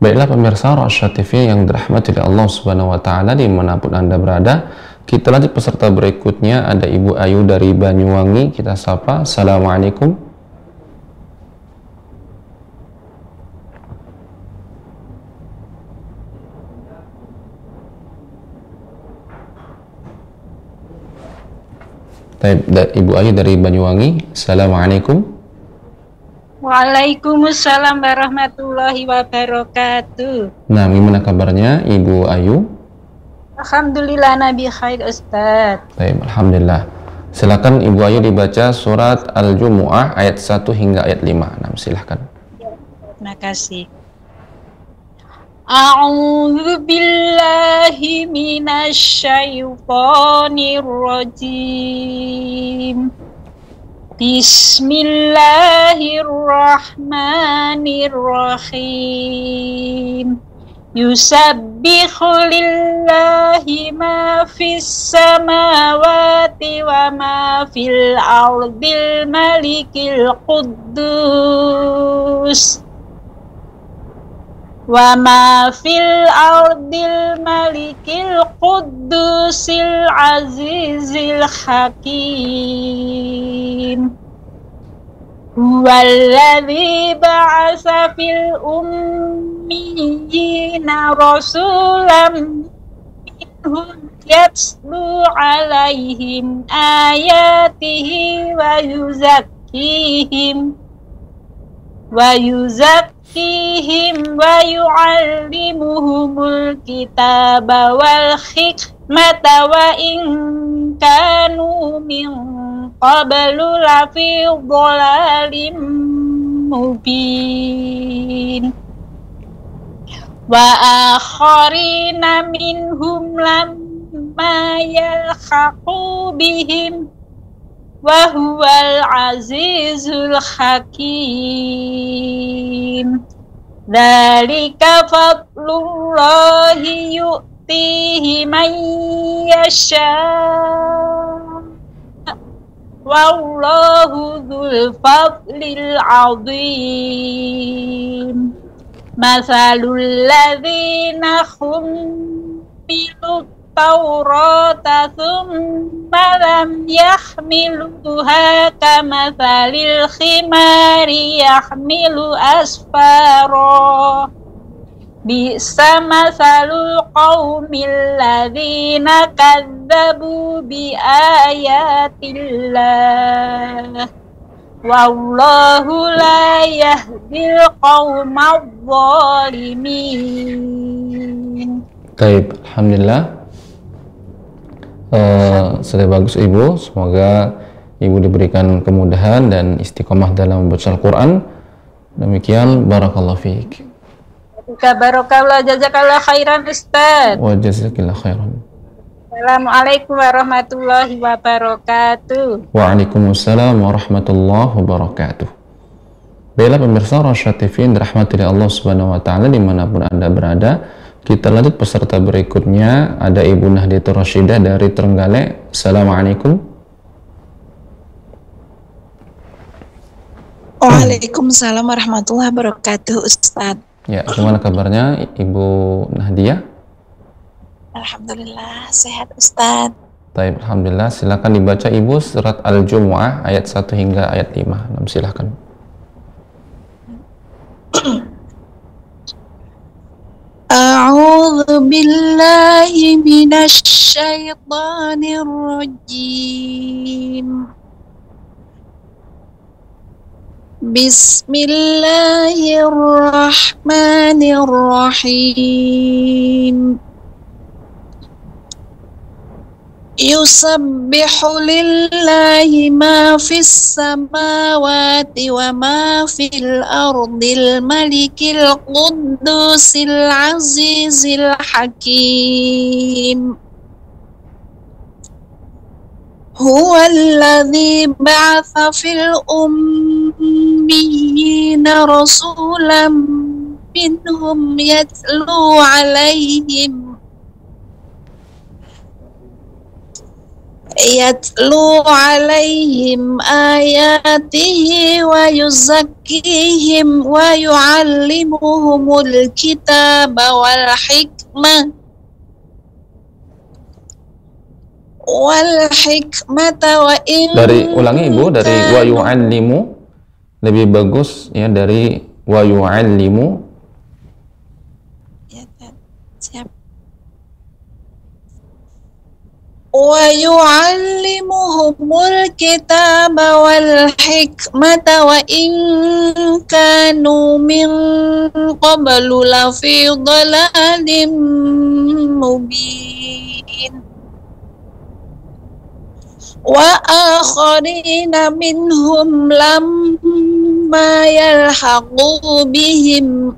S2: Baiklah pemirsa Rasyad TV yang dirahmati oleh Allah Subhanahu wa taala dimanapun Anda berada, kita lanjut peserta berikutnya. Ada Ibu Ayu dari Banyuwangi, kita sapa. Assalamualaikum. Ibu Ayu dari Banyuwangi, Assalamualaikum.
S6: Waalaikumsalam warahmatullahi wabarakatuh.
S2: Nah, gimana kabarnya Ibu Ayu?
S6: Alhamdulillah Nabi khair Ustaz.
S2: Baik, alhamdulillah. Silakan Ibu Ayu dibaca surat Al-Jumu'ah ayat 1 hingga ayat 5. Nah, silakan.
S6: Terima kasih. A'udzu billahi minasy syaithanir rajim. Bismillahirrahmanirrahim. Yusabbihu lillahi ma fis samawati wa ma fil ardil malikil quddus wa ma fil ardil malikil quddusil azizil hakim. Huwallazi ba'asa fil ummiyina rasulam minhum yatslu alaihim ayatihi wa yuzakkihim wa yu'allimuhumul kitaba wal hikmata wa in kanu min qablu lafi dhalalin mubin. Wa akharina minhum lamma yalhaqu bihim wa huwal azizul hakim. Dzalika fadlullahi yu'tihi man yasha' wallahu dzul fadlil azim. Matsalul ladzina hummilut Taurata thumma lam yahmiluha kamathalil khimari yahmilu asfara. Bi'sa mathalul qaumil ladzina kadzabu bi ayatillah. Wallahu la yahdil qaumadh dhalimin.
S2: Baik, alhamdulillah. Sudah bagus Ibu, semoga Ibu diberikan kemudahan dan istiqomah dalam membaca Al-Quran. Demikian, barakallahu fiik.
S6: Barakallah, jazakallah khairan Ustaz.
S2: Wa jazakillah khairan.
S6: Assalamualaikum warahmatullahi wabarakatuh.
S2: Waalaikumsalam warahmatullahi wabarakatuh. Baiklah pemirsa Rasyad TV yang dirahmati oleh Allah Subhanahu wa taala dimanapun Anda berada, kita lanjut peserta berikutnya. Ada Ibu Nahdiatur Rasyidah dari Trenggalek. Assalamualaikum.
S8: Waalaikumsalam warahmatullahi wabarakatuh Ustaz.
S2: Ya, gimana kabarnya Ibu Nahdia?
S8: Alhamdulillah sehat Ustaz.
S2: Baik, alhamdulillah. Silakan dibaca Ibu surat Al-Jumu'ah ayat 1 hingga ayat 5. Silakan.
S8: A'udzu billahi minasy syaithanir rajim. Bismillahirrahmanirrahim. Yusabbihu lillahi ma fis samawati wa ma fil ardil malikil quddusil azizil hakim. Huwallazi ba'atha fil ummiyina rasulam minhum yatlu alaihim yatlu alaihim ayatihi wa yuzakkihim wa yuallimuhumul kitaba wal hikmata wa in
S2: ulangi Ibu, dari wa yu'allimu lebih bagus ya, dari wa yu'allimu.
S8: Ya, siap. Wa yu'allimuhumul kitaba wal hikmata wa in kanu min qablu lafi dhalalin mubin wa akharina minhum lamma yalhaqu bihim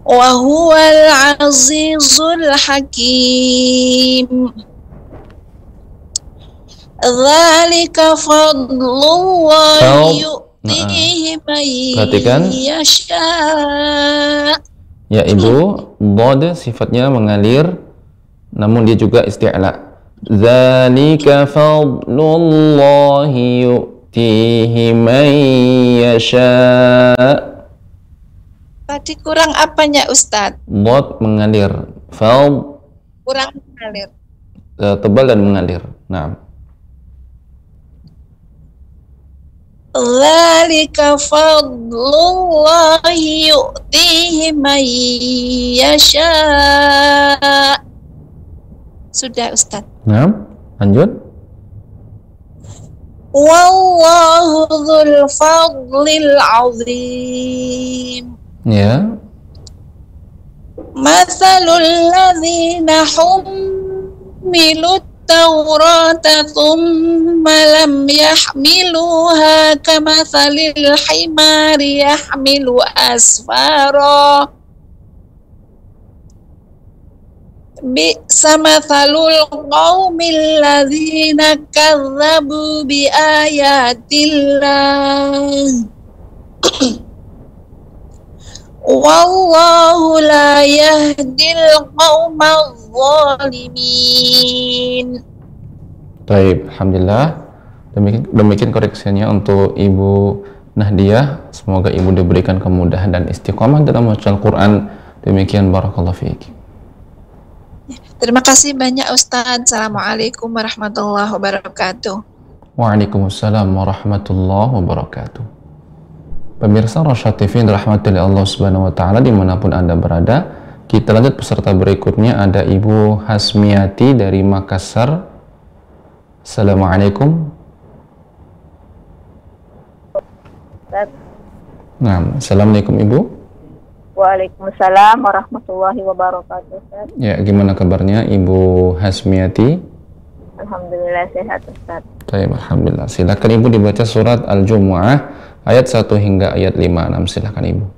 S8: wa huwal azizul hakim. Dzalika fadlullahi yu'tihi man yasha.
S2: Ya Ibu, dhad sifatnya mengalir namun dia juga isti'la. Dzalika fadlullahi yu'tihi man yasha.
S8: Tadi kurang apanya Ustadz?
S2: Dhad mengalir, fadl
S8: kurang mengalir,
S2: tebal dan mengalir. Nah,
S8: dzalika fadlullahi yu'tihi man yasha. Sudah Ustadz.
S2: nah, lanjut.
S8: Wallahu dzul fadlil azim.
S2: Ya.
S8: Mathalul ladzina hummilut tawrata thumma lam yahmiluha kamathalil himari yahmilu asfara. Bi'sa mathalul qaumil ladzina kadzabu bi ayatillah. Wallahu la yahdil qaumal zalimin.
S2: Baik, alhamdulillah. Demikian koreksinya untuk Ibu Nahdiah. Semoga Ibu diberikan kemudahan dan istiqomah dalam membaca Al-Qur'an. Demikian, barakallahu fiik.
S8: Terima kasih banyak Ustadz. Assalamualaikum warahmatullahi wabarakatuh.
S2: Waalaikumsalam warahmatullahi wabarakatuh. Pemirsa Rosyad TV yang dirahmati oleh Allah Subhanahu wa taala dimanapun Anda berada, kita lanjut peserta berikutnya. Ada Ibu Hasmiati dari Makassar. Assalamualaikum. Nah, assalamualaikum Ibu.
S4: Waalaikumsalam warahmatullahi wabarakatuh.
S2: Ya, gimana kabarnya Ibu Hasmiati?
S4: Alhamdulillah sehat Ustaz.
S2: Baik, alhamdulillah. Silakan Ibu dibaca surat Al-Jumu'ah ayat 1 hingga ayat 5-6. Silakan Ibu.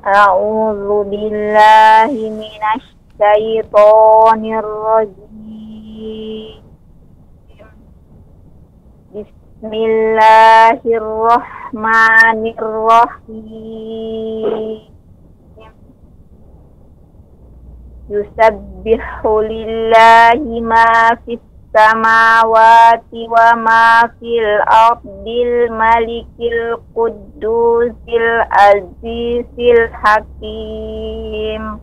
S4: A'udzu billahi minasy syaithanir rajim. Bismillahirrahmanirrahim. Yusabbihu lillahi ma fis samawati wa ma fil ardil malikil quddusil azizil hakim.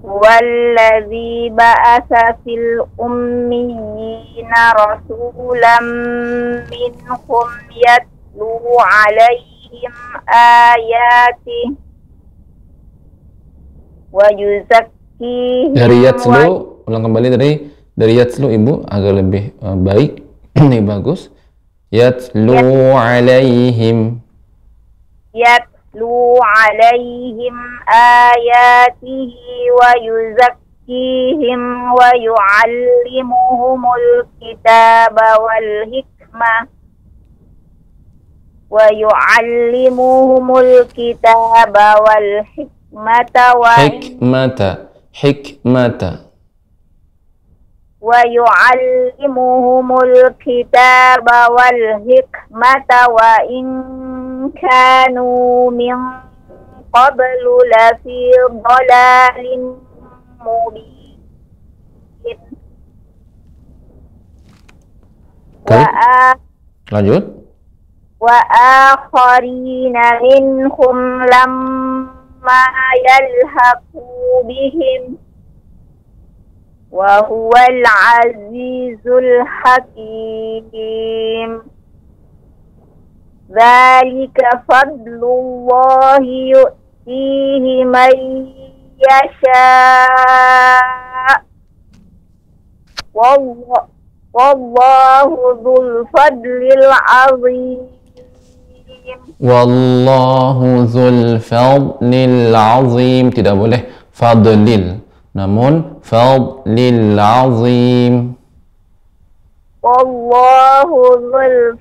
S4: Walladzi ba'atha fil ummiyina rasulam minhum yatlu alaihim ayatihi wa yuzakkihim.
S2: Dari yatslu, ulang kembali dari yatslu Ibu agar lebih baik. Ini bagus. Yatlu alaihim.
S4: Yatlu alaihim ayatihi wa yuzakkihim wa yu'allimuhumul kitaba wal hikmah ويعلمهم الكتاب والحكمة وإن كانوا من قبل لفي ضلال مبين
S2: Lanjut.
S4: وآخرين منهم لما يلحقوا بهم وهو العزيز الحكيم ذلك فضل الله يؤتيه من يشاء والله ذو الفضل العظيم
S2: Wallahu dzul fadlil azim. Tidak boleh fadlil, namun fadlil azim.
S4: Wallahu dzul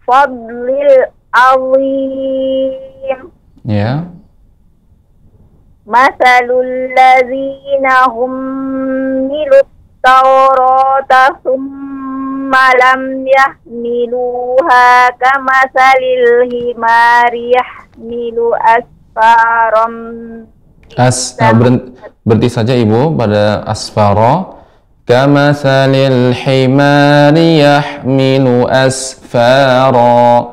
S4: fadlil azim.
S2: Ya.
S4: Masalul ladzina hummilut Taurata summa lam yahmiluha kamasalil himari yahmilu asfaram.
S2: Berhenti saja Ibu pada asfara. Kamasalil himari yahmilu asfara.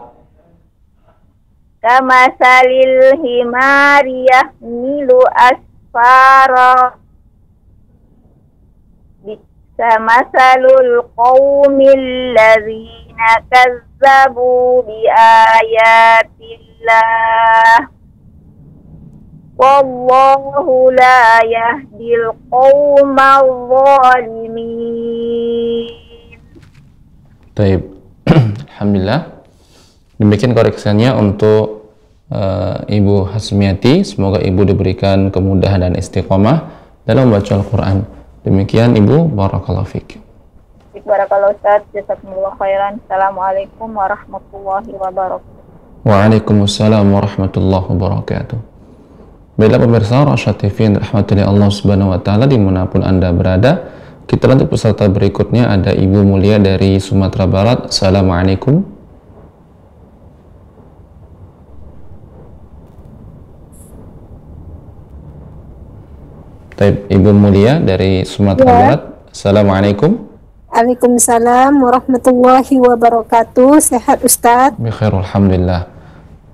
S4: Kamasalil himari yahmilu asfara. Masalul qaumil ladzina kazzabu bi ayatillah wallahu la yahdil qaumal zalimin.
S2: Baik. Alhamdulillah. Demikian koreksinya untuk Ibu Hasmiati. Semoga Ibu diberikan kemudahan dan istiqomah dalam membaca Al-Quran. Demikian Ibu, barakallahu fiik.
S4: Barakallahu Ustaz, jazakumullah khairan. Assalamualaikum warahmatullahi wabarakatuh.
S2: Waalaikumsalam warahmatullahi wabarakatuh. Baiklah pemirsa Rasyad TV yang dirahmati oleh Allah Subhanahu wa taala dimanapun Anda berada. Kita lanjut peserta berikutnya, ada Ibu Mulia dari Sumatera Barat. Assalamualaikum. Ibu Mulia dari Sumatera Barat. Assalamualaikum.
S9: Waalaikumsalam warahmatullahi wabarakatuh. Sehat Ustaz?
S2: Bikhair, alhamdulillah.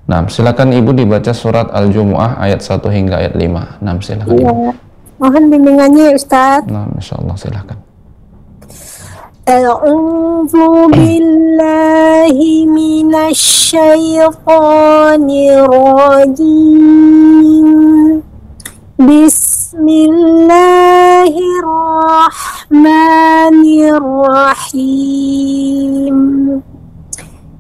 S2: Nah, silakan Ibu dibaca surat Al-Jumu'ah ayat 1 hingga ayat 5. Nah, silakan Ibu.
S9: Mohon bimbingannya Ustaz.
S2: Nah, insyaallah silakan.
S9: A'udzu billahi minasy syaithanir rajim. Bismillahirrahmanirrahim.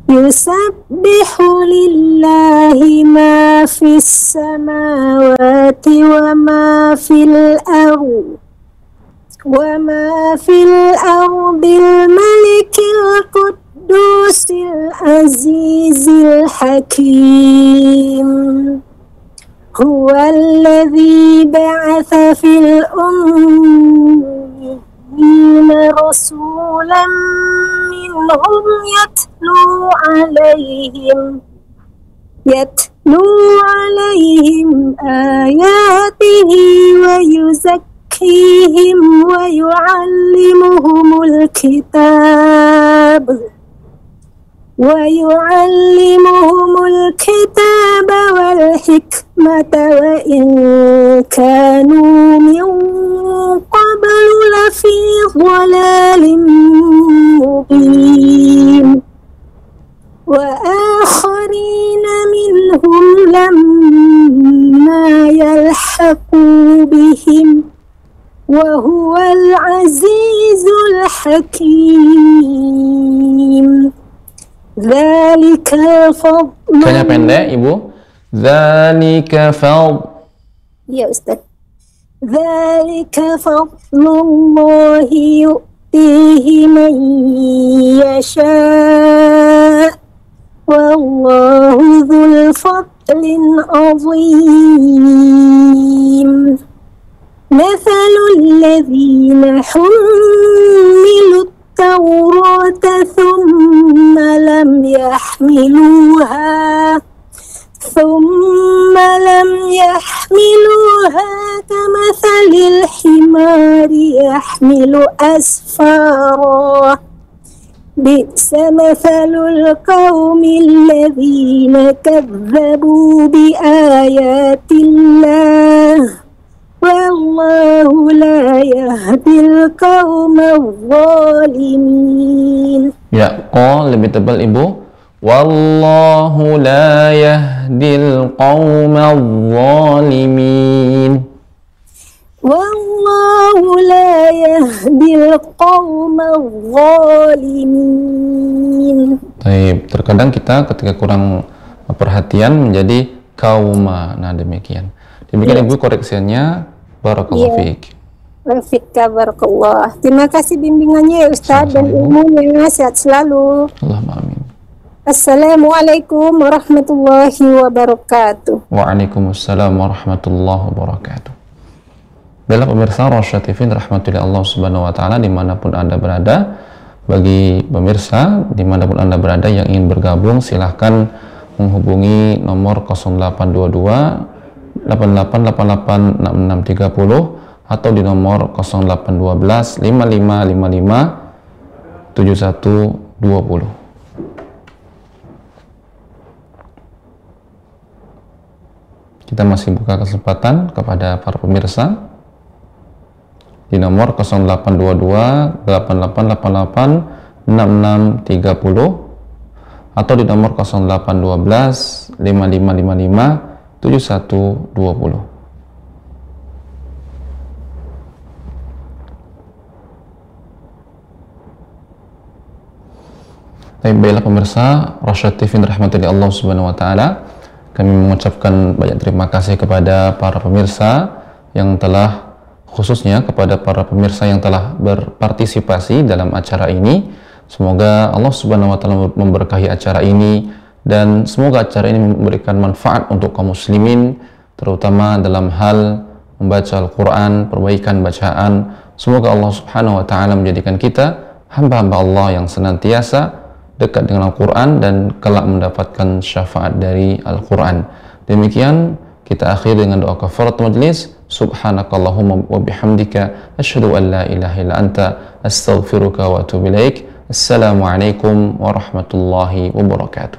S9: Yusabbihu lillahi ma fis samawati wa ma fil ardi wa ma fil ardil malikil quddusil azizil hakim. هو الذي بعث في الأميين رسولا منهم يتلو عليهم آياته ويزكيهم ويعلمهم الكتاب والحكمة وإن كانوا من قبل لفي ضلال مبين وآخرين منهم لما يلحقوا بهم وهو العزيز الحكيم. Dzalika fadl.
S2: Kayaknya pendek Ibu. Dzalika fadl.
S9: Ya Ustaz. Dzalika fadlullahi yu'tihi man yasha. Wallahu dzul fadlin azim. Mathalul ladzina hummilut التوراة ثم لم لم يحملوها كمثل الحمار يحمل أسفارا بئس مثل القوم الذين كذبوا بآيات الله والله لا يهدي القوم الظالمين.
S2: Ya, qol lebih tebal Ibu. Wallahu la yahdil qawmal zalimin.
S9: Wallahu la yahdil qawmal zalimin.
S2: Baik, terkadang kita ketika kurang perhatian menjadi kauma. Nah, demikian. Demikian Ibu koreksiannya. Barakallahu fiik.
S9: Wafika barakallah. Terima kasih bimbingannya ya Ustaz dan ilmunya. Sehat selalu.
S2: Allahumma amin.
S9: Assalamualaikum warahmatullahi wabarakatuh.
S2: Waalaikumsalam warahmatullahi wabarakatuh. Bila pemirsa Rosyad TV rahmatullahi Allah subhanahu wa ta'ala dimanapun Anda berada, bagi pemirsa dimanapun Anda berada yang ingin bergabung silahkan menghubungi nomor 0822 8888 6630 atau di nomor 0812 5555 7120. Kita masih buka kesempatan kepada para pemirsa di nomor 0822 8888 6630 atau di nomor 0812 5555 7120. Baiklah pemirsa Rosyad TV rahmatullahi Allah subhanahu wa ta'ala, kami mengucapkan banyak terima kasih kepada para pemirsa yang telah, khususnya kepada para pemirsa yang telah berpartisipasi dalam acara ini. Semoga Allah subhanahu wa ta'ala memberkahi acara ini dan semoga acara ini memberikan manfaat untuk kaum muslimin, terutama dalam hal membaca Al-Quran, perbaikan bacaan. Semoga Allah subhanahu wa ta'ala menjadikan kita hamba-hamba Allah yang senantiasa dekat dengan Al-Quran dan kelak mendapatkan syafaat dari Al-Quran. Demikian kita akhir dengan doa kafarat majlis. Subhanakallahumma wa bihamdika asyhadu an la ilaha illa anta astaghfiruka wa atubu ilaik. Assalamualaikum warahmatullahi wabarakatuh.